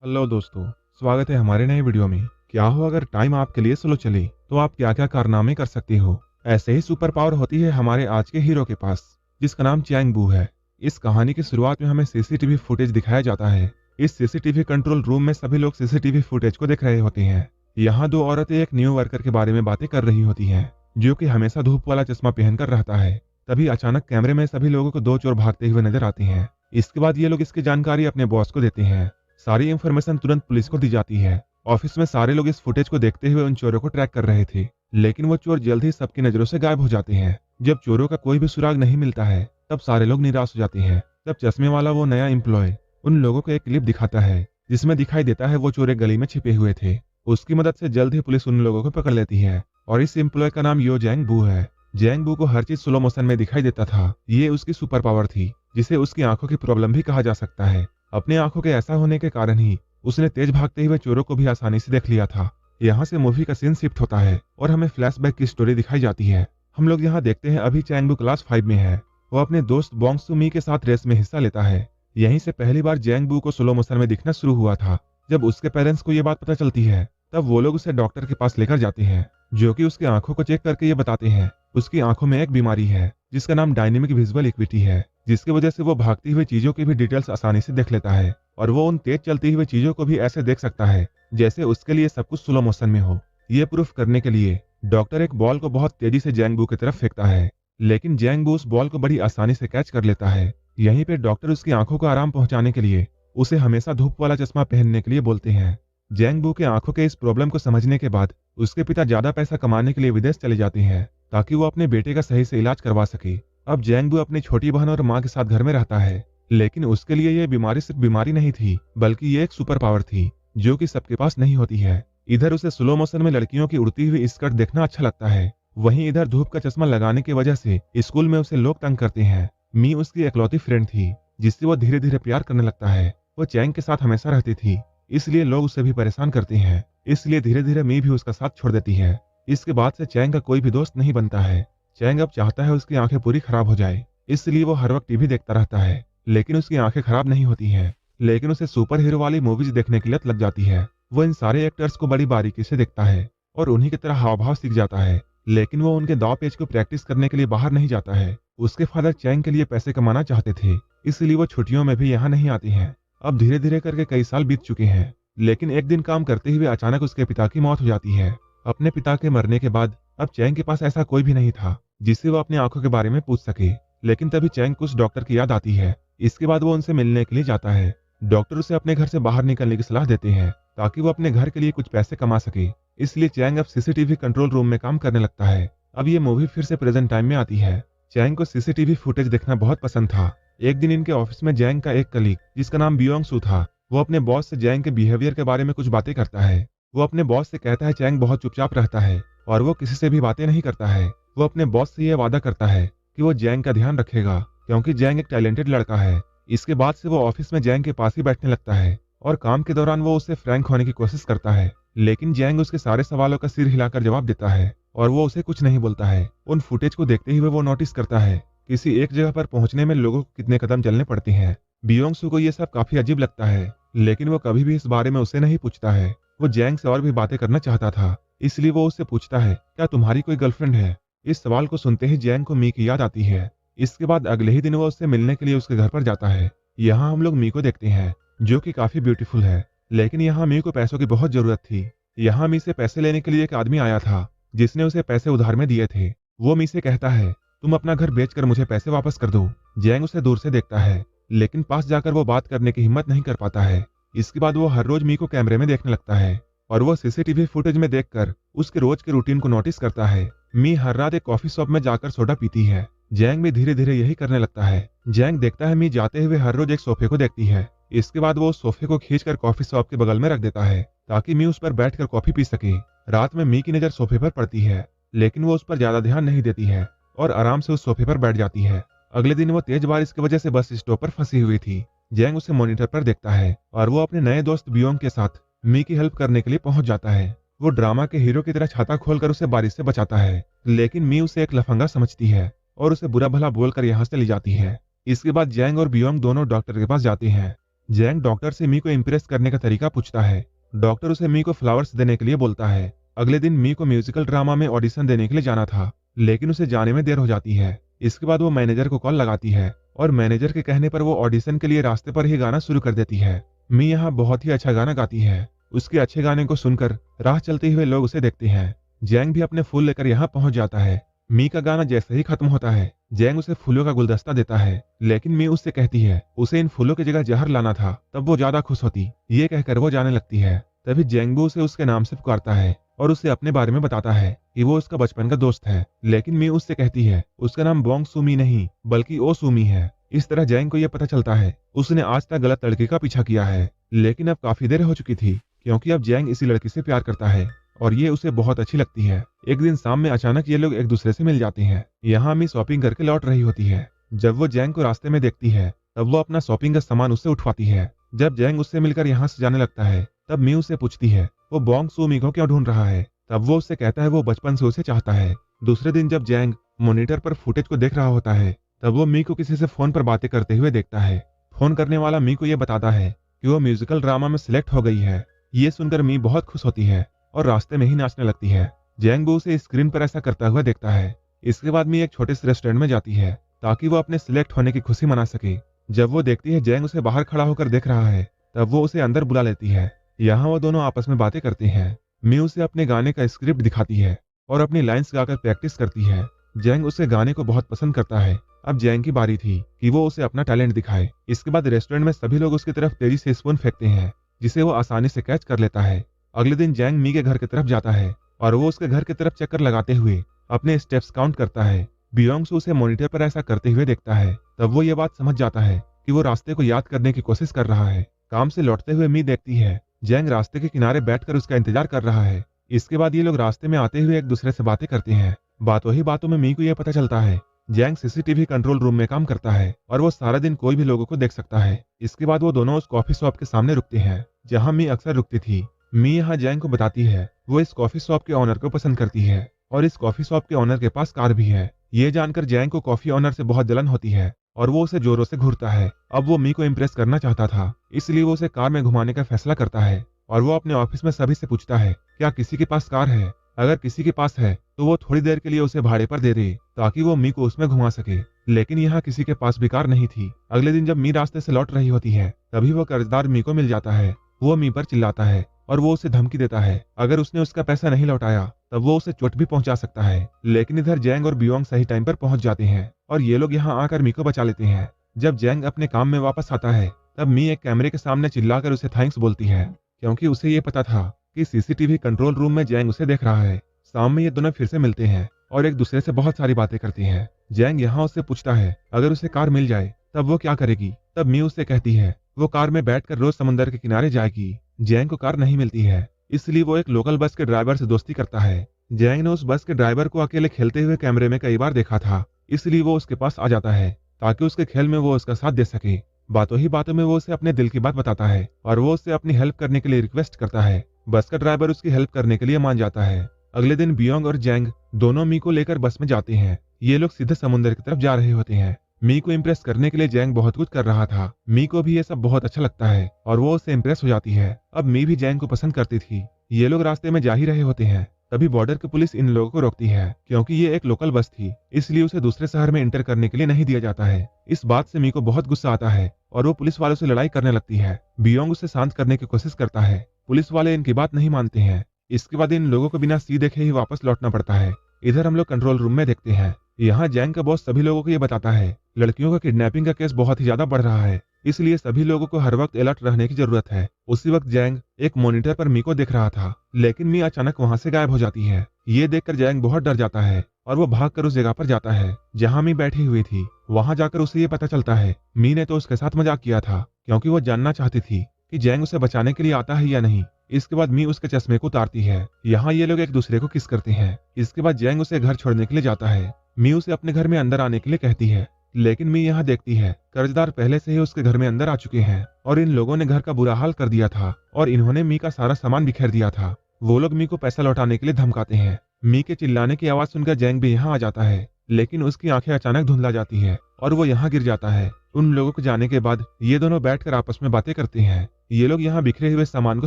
Hello दोस्तों, स्वागत है हमारे नए वीडियो में। क्या हो अगर टाइम आपके लिए स्लो चले तो आप क्या क्या कारनामे कर सकते हो। ऐसे ही सुपर पावर होती है हमारे आज के हीरो के पास, जिसका नाम चैंग बू है। इस कहानी की शुरुआत में हमें सीसीटीवी फुटेज दिखाया जाता है। इस सीसीटीवी कंट्रोल रूम में सभी लोग सीसीटीवी फुटेज को देख रहे होते हैं। यहाँ दो औरतें एक न्यू वर्कर के बारे में बातें कर रही होती हैं, जो कि हमेशा धूप वाला चश्मा पहनकर रहता है। तभी अचानक कैमरे में सभी लोगों को दो चोर भागते हुए नजर आते हैं। इसके बाद ये लोग इसकी जानकारी अपने बॉस को देते हैं। सारी इंफॉर्मेशन तुरंत पुलिस को दी जाती है। ऑफिस में सारे लोग इस फुटेज को देखते हुए उन चोरों को ट्रैक कर रहे थे, लेकिन वो चोर जल्द ही सबकी नजरों से गायब हो जाते हैं। जब चोरों का कोई भी सुराग नहीं मिलता है, तब सारे लोग निराश हो जाते हैं। तब चश्मे वाला वो नया एम्प्लॉय उन लोगों को एक क्लिप दिखाता है, जिसमें दिखाई देता है वो चोर एक गली में छिपे हुए थे। उसकी मदद से जल्द ही पुलिस उन लोगों को पकड़ लेती है, और इस एम्प्लॉय का नाम यो जैंग बू है। जैंग बू को हर चीज स्लो मोशन में दिखाई देता था। ये उसकी सुपर पावर थी, जिसे उसकी आंखों की प्रॉब्लम भी कहा जा सकता है। अपने आंखों के ऐसा होने के कारण ही उसने तेज भागते हुए चोरों को भी आसानी से देख लिया था। यहाँ से मूवी का सीन शिफ्ट होता है और हमें फ्लैशबैक की स्टोरी दिखाई जाती है। हम लोग यहाँ देखते हैं अभी चैंग बू क्लास 5 में है। वो अपने दोस्त बोंग सू मी के साथ रेस में हिस्सा लेता है। यहीं से पहली बार जैंग बू को स्लो मोशन में दिखना शुरू हुआ था। जब उसके पेरेंट्स को ये बात पता चलती है, तब वो लोग उसे डॉक्टर के पास लेकर जाते हैं, जो कि उसकी आंखों को चेक करके ये बताते हैं उसकी आंखों में एक बीमारी है, जिसका नाम डायनेमिक विजुअल इक्विटी है, जिसकी वजह से वो भागती हुई चीजों की भी डिटेल्स आसानी से देख लेता है, और वो उन तेज चलती हुई चीजों को भी ऐसे देख सकता है जैसे उसके लिए सब कुछ स्लो मोशन में हो। ये प्रूफ करने के लिए डॉक्टर एक बॉल को बहुत तेजी से जैंग बू की तरफ फेंकता है, लेकिन जैंग बू उस बॉल को बड़ी आसानी से कैच कर लेता है। यहीं पे डॉक्टर उसकी आंखों को आराम पहुंचाने के लिए उसे हमेशा धूप वाला चश्मा पहनने के लिए बोलते हैं। जैंग बू के आंखों के इस प्रॉब्लम को समझने के बाद उसके पिता ज्यादा पैसा कमाने के लिए विदेश चले जाते हैं, ताकि वो अपने बेटे का सही से इलाज करवा सके। अब जैंग बू अपनी छोटी बहन और माँ के साथ घर में रहता है, लेकिन उसके लिए ये बीमारी सिर्फ बीमारी नहीं थी, बल्कि ये एक सुपर पावर थी, जो कि सबके पास नहीं होती है। इधर उसे स्लो मोशन में लड़कियों की उड़ती हुई स्कर्ट देखना अच्छा लगता है, वहीं इधर धूप का चश्मा लगाने की वजह से स्कूल में उसे लोग तंग करते हैं। मी उसकी इकलौती फ्रेंड थी, जिससे वो धीरे धीरे प्यार करने लगता है। वो चैंग के साथ हमेशा रहती थी, इसलिए लोग उसे भी परेशान करते हैं। इसलिए धीरे धीरे मी भी उसका साथ छोड़ देती है। इसके बाद से चैंग का कोई भी दोस्त नहीं बनता है। चैंग अब चाहता है उसकी आंखें पूरी खराब हो जाए, इसलिए वो हर वक्त टीवी देखता रहता है, लेकिन उसकी आंखें खराब नहीं होती हैं। लेकिन उसे सुपर हीरो वाली मूवीज देखने की लत लग जाती है। वो इन सारे एक्टर्स को बड़ी बारीकी से देखता है और उन्हीं की तरह हाव भाव सीख जाता है, लेकिन वो उनके दाव पेच को प्रैक्टिस करने के लिए बाहर नहीं जाता है। उसके फादर चैंग के लिए पैसे कमाना चाहते थे, इसलिए वो छुट्टियों में भी यहाँ नहीं आती हैं। अब धीरे धीरे करके कई साल बीत चुके हैं, लेकिन एक दिन काम करते हुए अचानक उसके पिता की मौत हो जाती है। अपने पिता के मरने के बाद अब चैंग के पास ऐसा कोई भी नहीं था जिससे वो अपनी आंखों के बारे में पूछ सके। लेकिन तभी चैंग को उस डॉक्टर की याद आती है। इसके बाद वो उनसे मिलने के लिए जाता है। डॉक्टर उसे अपने घर से बाहर निकलने की सलाह देते हैं, ताकि वो अपने घर के लिए कुछ पैसे कमा सके। इसलिए चैंग अब सीसीटीवी कंट्रोल रूम में काम करने लगता है। अब ये मूवी फिर से प्रेजेंट टाइम में आती है। चैंग को सीसीटीवी फुटेज देखना बहुत पसंद था। एक दिन इनके ऑफिस में जैंग का एक कलीग, जिसका नाम बियोंग सू था, वो अपने बॉस से जैंग के बिहेवियर के बारे में कुछ बातें करता है। वो अपने बॉस से कहता है चैंग बहुत चुपचाप रहता है और वो किसी से भी बातें नहीं करता है। वो अपने बॉस से यह वादा करता है कि वो जैंग का ध्यान रखेगा, क्योंकि जैंग एक टैलेंटेड लड़का है। इसके बाद से वो ऑफिस में जैंग के पास ही बैठने लगता है और काम के दौरान वो उससे फ्रैंक होने की कोशिश करता है, लेकिन जैंग उसके सारे सवालों का सिर हिलाकर जवाब देता है और वो उसे कुछ नहीं बोलता है। उन फुटेज को देखते हुए वो नोटिस करता है किसी एक जगह पर पहुंचने में लोगों को कितने कदम चलने पड़ते हैं। बियोंग सू को ये सब काफी अजीब लगता है, लेकिन वो कभी भी इस बारे में उसे नहीं पूछता है। वो जैंग से और भी बातें करना चाहता था, इसलिए वो उससे पूछता है क्या तुम्हारी कोई गर्लफ्रेंड है। इस सवाल को सुनते ही जैंग को मी की याद आती है। इसके बाद अगले ही दिन वो उससे मिलने के लिए उसके घर पर जाता है। यहाँ हम लोग मी को देखते हैं, जो कि काफी ब्यूटीफुल है, लेकिन यहाँ मी को पैसों की बहुत जरूरत थी। यहाँ मी से पैसे लेने के लिए एक आदमी आया था, जिसने उसे पैसे उधार में दिए थे। वो मी से कहता है तुम अपना घर बेचकर मुझे पैसे वापस कर दो। जैंग उसे दूर से देखता है, लेकिन पास जाकर वो बात करने की हिम्मत नहीं कर पाता है। इसके बाद वो हर रोज मी को कैमरे में देखने लगता है और वो सीसीटीवी फुटेज में देखकर उसके रोज के रूटीन को नोटिस करता है। मी हर रात एक कॉफी शॉप में जाकर सोडा पीती है। जैंग भी धीरे धीरे यही करने लगता है। जैंग देखता है मी जाते हुए हर रोज एक सोफे को देखती है। इसके बाद वो उस सोफे को खींचकर कॉफी शॉप के बगल में रख देता है, ताकि मी उस पर बैठकर कॉफी पी सके। रात में मी की नजर सोफे पर पड़ती है, लेकिन वो उस पर ज्यादा ध्यान नहीं देती है और आराम से उस सोफे पर बैठ जाती है। अगले दिन वो तेज बारिश की वजह से बस स्टॉप पर फंसी हुई थी। जैंग उसे मॉनिटर पर देखता है और वो अपने नए दोस्त बियोंग के साथ मी की हेल्प करने के लिए पहुंच जाता है। वो ड्रामा के हीरो की तरह छाता खोलकर उसे बारिश से बचाता है, लेकिन मी उसे एक लफंगा समझती है और उसे बुरा भला बोलकर यहाँ से ले जाती है। इसके बाद जैंग और बियोंग दोनों डॉक्टर के पास जाते हैं। जैंग डॉक्टर से मी को इम्प्रेस करने का तरीका पूछता है। डॉक्टर उसे मी को फ्लावर्स देने के लिए बोलता है। अगले दिन मी को म्यूजिकल ड्रामा में ऑडिशन देने के लिए जाना था, लेकिन उसे जाने में देर हो जाती है। इसके बाद वो मैनेजर को कॉल लगाती है और मैनेजर के कहने पर वो ऑडिशन के लिए रास्ते पर ही गाना शुरू कर देती है। मी यहाँ बहुत ही अच्छा गाना गाती है। उसके अच्छे गाने को सुनकर राह चलते हुए लोग उसे देखते हैं। जैंग भी अपने फूल लेकर यहाँ पहुंच जाता है। मी का गाना जैसे ही खत्म होता है, जैंग उसे फूलों का गुलदस्ता देता है, लेकिन मी उससे कहती है उसे इन फूलों की जगह जहर लाना था, तब वो ज्यादा खुश होती। ये कहकर वो जाने लगती है। तभी जैंगबू उसे उसके नाम से पुकारता है और उसे अपने बारे में बताता है कि वो उसका बचपन का दोस्त है, लेकिन मी उससे कहती है उसका नाम बोंग सुमी नहीं बल्कि ओ सुमी है। इस तरह जैंग को यह पता चलता है उसने आज तक गलत लड़के का पीछा किया है, लेकिन अब काफी देर हो चुकी थी, क्योंकि अब जैंग इसी लड़की से प्यार करता है और ये उसे बहुत अच्छी लगती है। एक दिन शाम में अचानक ये लोग एक दूसरे से मिल जाते हैं। यहाँ मी शॉपिंग करके लौट रही होती है। जब वो जैंग को रास्ते में देखती है, तब वो अपना शॉपिंग का सामान उससे उठवाती है। जब जैंग उससे मिलकर यहाँ से जाने लगता है, तब मी उससे पूछती है वो बोंग सुमी को क्यों ढूंढ रहा है। तब वो उससे कहता है वो बचपन से उसे चाहता है। दूसरे दिन जब जैंग मॉनिटर पर फुटेज को देख रहा होता है, तब वो मी को किसी से फोन पर बातें करते हुए देखता है। फोन करने वाला मी को यह बताता है कि वो म्यूजिकल ड्रामा में सिलेक्ट हो गई है। ये सुनकर मी बहुत खुश होती है और रास्ते में ही नाचने लगती है। जैंग उसे स्क्रीन पर ऐसा करता हुआ देखता है। इसके बाद मी एक छोटे से रेस्टोरेंट में जाती है ताकि वो अपने सिलेक्ट होने की खुशी मना सके। जब वो देखती है जैंग उसे बाहर खड़ा होकर देख रहा है, तब वो उसे अंदर बुला लेती है। यहाँ वो दोनों आपस में बातें करते हैं। मी उसे अपने गाने का स्क्रिप्ट दिखाती है और अपनी लाइंस गाकर प्रैक्टिस करती है। जैंग उसे गाने को बहुत पसंद करता है। अब जैंग की बारी थी कि वो उसे अपना टैलेंट दिखाए। इसके बाद रेस्टोरेंट में सभी लोग उसकी तरफ तेजी से स्पून फेंकते हैं, जिसे वो आसानी से कैच कर लेता है। अगले दिन जैंग मी के घर की तरफ जाता है और वो उसके घर की तरफ चक्कर लगाते हुए अपने स्टेप्स काउंट करता है। बियोंग उसे मॉनिटर पर ऐसा करते हुए देखता है। तब वो ये बात समझ जाता है कि वो रास्ते को याद करने की कोशिश कर रहा है। काम से लौटते हुए मी देखती है जैंग रास्ते के किनारे बैठकर उसका इंतजार कर रहा है। इसके बाद ये लोग रास्ते में आते हुए एक दूसरे से बातें करते हैं। बातों ही बातों में मी को यह पता चलता है जैंग सीसीटीवी कंट्रोल रूम में काम करता है और वो सारा दिन कोई भी लोगों को देख सकता है। इसके बाद वो दोनों उस कॉफी शॉप के सामने रुकते हैं जहाँ मी अक्सर रुकती थी। मी यहाँ जैंग को बताती है वो इस कॉफी शॉप के ऑनर को पसंद करती है और इस कॉफी शॉप के ऑनर के पास कार भी है। ये जानकर जैंग को कॉफी ऑनर से बहुत जलन होती है और वो उसे जोरों से घूरता है। अब वो मी को इम्प्रेस करना चाहता था, इसलिए वो उसे कार में घुमाने का फैसला करता है और वो अपने ऑफिस में सभी से पूछता है क्या किसी के पास कार है। अगर किसी के पास है तो वो थोड़ी देर के लिए उसे भाड़े पर दे दे ताकि वो मी को उसमें घुमा सके, लेकिन यहाँ किसी के पास भी कार नहीं थी। अगले दिन जब मी रास्ते से लौट रही होती है, तभी वो कर्जदार मी को मिल जाता है। वो मी पर चिल्लाता है और वो उसे धमकी देता है अगर उसने उसका पैसा नहीं लौटाया तब वो उसे चोट भी पहुंचा सकता है। लेकिन इधर जैंग और बियोंग सही टाइम पर पहुंच जाते हैं और ये लोग यहाँ आकर मी को बचा लेते हैं। जब जैंग अपने काम में वापस आता है, तब मी एक कैमरे के सामने चिल्लाकर उसे थैंक्स बोलती है, क्योंकि उसे ये पता था कि सीसीटीवी कंट्रोल रूम में जैंग उसे देख रहा है। शाम में ये दोनों फिर से मिलते हैं और एक दूसरे से बहुत सारी बातें करते हैं। जैंग यहाँ उससे पूछता है अगर उसे कार मिल जाए तब वो क्या करेगी। तब मी उससे कहती है वो कार में बैठकर रोज समुद्र के किनारे जाएगी। जैंग को कार नहीं मिलती है, इसलिए वो एक लोकल बस के ड्राइवर से दोस्ती करता है। जैंग ने उस बस के ड्राइवर को अकेले खेलते हुए कैमरे में कई बार देखा था, इसलिए वो उसके पास आ जाता है ताकि उसके खेल में वो उसका साथ दे सके। बातों ही बातों में वो उसे अपने दिल की बात बताता है और वो उससे अपनी हेल्प करने के लिए रिक्वेस्ट करता है। बस का ड्राइवर उसकी हेल्प करने के लिए मान जाता है। अगले दिन बियोंग और जैंग दोनों मी को लेकर बस में जाते हैं। ये लोग सीधे समुद्र की तरफ जा रहे होते हैं। मी को इम्प्रेस करने के लिए जैंग बहुत कुछ कर रहा था। मी को भी ये सब बहुत अच्छा लगता है और वो उससे इम्प्रेस हो जाती है। अब मी भी जैंग को पसंद करती थी। ये लोग रास्ते में जा ही रहे होते हैं, तभी बॉर्डर की पुलिस इन लोगों को रोकती है, क्योंकि ये एक लोकल बस थी, इसलिए उसे दूसरे शहर में इंटर करने के लिए नहीं दिया जाता है। इस बात से मी को बहुत गुस्सा आता है और वो पुलिस वालों से लड़ाई करने लगती है। बियोंग उसे शांत करने की कोशिश करता है। पुलिस वाले इनकी बात नहीं मानते हैं। इसके बाद इन लोगों को बिना सी देखे ही वापस लौटना पड़ता है। इधर हम लोग कंट्रोल रूम में देखते हैं। यहाँ जैंग का बॉस सभी लोगों को ये बताता है लड़कियों का किडनैपिंग का केस बहुत ही ज्यादा बढ़ रहा है, इसलिए सभी लोगों को हर वक्त अलर्ट रहने की जरूरत है। उसी वक्त जैंग एक मॉनिटर पर मी को देख रहा था, लेकिन मी अचानक वहां से गायब हो जाती है। ये देखकर जैंग बहुत डर जाता है और वो भागकर उस जगह पर जाता है जहां मी बैठी हुई थी। वहां जाकर उसे ये पता चलता है मी ने तो उसके साथ मजाक किया था, क्योंकि वो जानना चाहती थी कि जैंग उसे बचाने के लिए आता है या नहीं। इसके बाद मी उसके चश्मे को उतारती है। यहाँ ये लोग एक दूसरे को किस करते हैं। इसके बाद जैंग उसे घर छोड़ने के लिए जाता है। मी उसे अपने घर में अंदर आने के लिए कहती है, लेकिन मी यहाँ देखती है कर्जदार पहले से ही उसके घर में अंदर आ चुके हैं और इन लोगों ने घर का बुरा हाल कर दिया था और इन्होंने मी का सारा सामान बिखेर दिया था। वो लोग मी को पैसा लौटाने के लिए धमकाते हैं। मी के चिल्लाने की आवाज सुनकर जैंग भी यहाँ आ जाता है, लेकिन उसकी आंखें अचानक धुंधला जाती है और वो यहाँ गिर जाता है। उन लोगों को जाने के बाद ये दोनों बैठकर आपस में बातें करते हैं। ये लोग यहाँ बिखरे हुए सामान को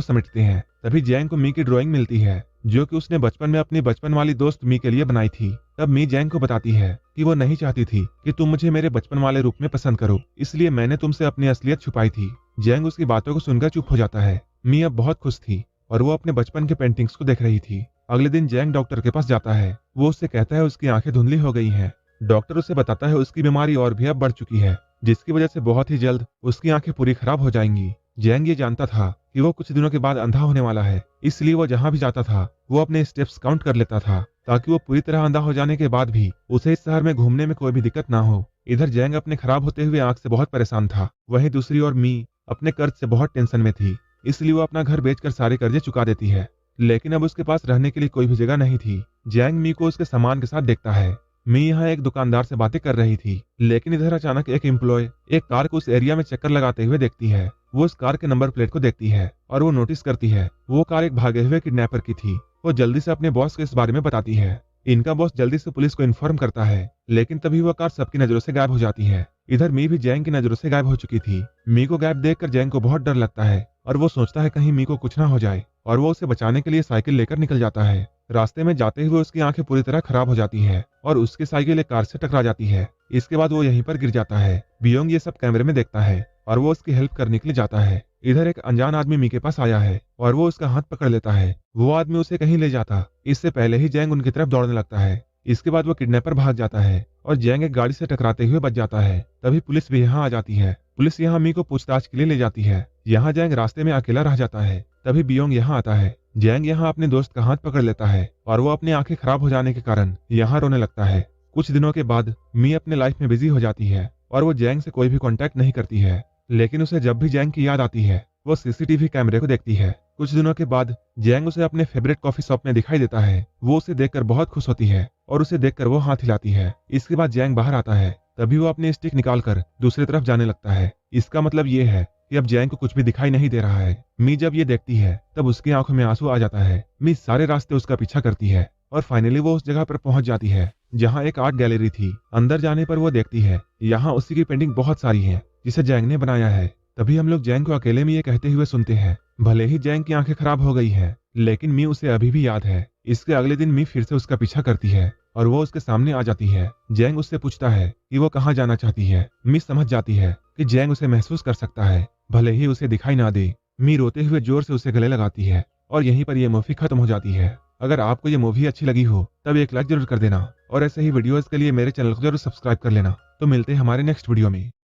समेटते हैं। तभी जैंग को मी की ड्राइंग मिलती है, जो कि उसने बचपन में अपनी बचपन वाली दोस्त मी के लिए बनाई थी। तब मी जैंग को बताती है कि वो नहीं चाहती थी कि तुम मुझे मेरे बचपन वाले रूप में पसंद करो, इसलिए मैंने तुमसे अपनी असलियत छुपाई थी। जैंग उसकी बातों को सुनकर चुप हो जाता है। मी अब बहुत खुश थी और वो अपने बचपन के पेंटिंग्स को देख रही थी। अगले दिन जैंग डॉक्टर के पास जाता है। वो उससे कहता है उसकी आंखें धुंधली हो गई हैं। डॉक्टर उसे बताता है उसकी बीमारी और भी अब बढ़ चुकी है, जिसकी वजह से बहुत ही जल्द उसकी आंखें पूरी खराब हो जाएंगी। जैंग ये जानता था कि वो कुछ दिनों के बाद अंधा होने वाला है, इसलिए वो जहां भी जाता था वो अपने स्टेप्स काउंट कर लेता था, ताकि वो पूरी तरह अंधा हो जाने के बाद भी उसे इस शहर में घूमने में कोई भी दिक्कत ना हो। इधर जैंग अपने खराब होते हुए आंख से बहुत परेशान था। वहीं दूसरी ओर मी अपने कर्ज से बहुत टेंशन में थी, इसलिए वो अपना घर बेचकर सारे कर्जे चुका देती है। लेकिन अब उसके पास रहने के लिए कोई भी जगह नहीं थी। जैंग मी को उसके सामान के साथ देखता है। मी यहाँ एक दुकानदार से बातें कर रही थी, लेकिन इधर अचानक एक एम्प्लॉय एक कार को उस एरिया में चक्कर लगाते हुए देखती है। वो उस कार के नंबर प्लेट को देखती है और वो नोटिस करती है वो कार एक भागे हुए किडनैपर की थी। वो जल्दी से अपने बॉस को इस बारे में बताती है। इनका बॉस जल्दी से पुलिस को इन्फॉर्म करता है, लेकिन तभी वह कार सबकी नजरों से गायब हो जाती है। इधर मी भी जैंग की नजरों से गायब हो चुकी थी। मी को गायब देखकर जैंग को बहुत डर लगता है और वो सोचता है कहीं मी को कुछ ना हो जाए, और वो उसे बचाने के लिए साइकिल लेकर निकल जाता है। रास्ते में जाते हुए उसकी आंखें पूरी तरह खराब हो जाती है और उसकी साइकिल एक कार से टकरा जाती है। इसके बाद वो यहीं पर गिर जाता है। बियोंग ये सब कैमरे में देखता है और वो उसकी हेल्प करने के लिए जाता है। इधर एक अनजान आदमी मी के पास आया है और वो उसका हाथ पकड़ लेता है। वो आदमी उसे कहीं ले जाता इससे पहले ही जैंग उनकी तरफ दौड़ने लगता है। इसके बाद वो किडनैपर भाग जाता है और जैंग एक गाड़ी से टकराते हुए बच जाता है। तभी पुलिस भी यहाँ आ जाती है। पुलिस यहाँ मी को पूछताछ के लिए ले जाती है। यहाँ जैंग रास्ते में अकेला रह जाता है। तभी बियोंग यहाँ आता है। जैंग यहाँ अपने दोस्त का हाथ पकड़ लेता है और वो अपनी आंखें खराब हो जाने के कारण यहाँ रोने लगता है। कुछ दिनों के बाद मी अपने लाइफ में बिजी हो जाती है और वो जैंग से कोई भी कांटेक्ट नहीं करती है, लेकिन उसे जब भी जैंग की याद आती है वो सीसीटीवी कैमरे को देखती है। कुछ दिनों के बाद जैंग उसे अपने फेवरेट कॉफी शॉप में दिखाई देता है। वो उसे देखकर बहुत खुश होती है और उसे देखकर वो हाथ हिलाती है। इसके बाद जैंग बाहर आता है। तभी वो अपनी स्टिक निकालकर दूसरी तरफ जाने लगता है। इसका मतलब ये है कि अब जैंग को कुछ भी दिखाई नहीं दे रहा है। मी जब ये देखती है तब उसकी आंखों में आंसू आ जाता है। मी सारे रास्ते उसका पीछा करती है और फाइनली वो उस जगह पर पहुंच जाती है जहां एक आर्ट गैलरी थी। अंदर जाने पर वो देखती है यहाँ उसी की पेंटिंग बहुत सारी है जिसे जैंग ने बनाया है। तभी हम लोग जैंग को अकेले में ये कहते हुए सुनते हैं, भले ही जैंग की आंखें खराब हो गई है, लेकिन मी उसे अभी भी याद है। इसके अगले दिन मी फिर से उसका पीछा करती है और वो उसके सामने आ जाती है। जैंग उससे पूछता है कि वो कहाँ जाना चाहती है। मी समझ जाती है कि जैंग उसे महसूस कर सकता है, भले ही उसे दिखाई ना दे। मी रोते हुए जोर से उसे गले लगाती है और यहीं पर यह मूवी खत्म हो जाती है। अगर आपको ये मूवी अच्छी लगी हो तब एक लाइक जरूर कर देना और ऐसे ही वीडियोस के लिए मेरे चैनल को जरूर सब्सक्राइब कर लेना। तो मिलते हैं हमारे नेक्स्ट वीडियो में।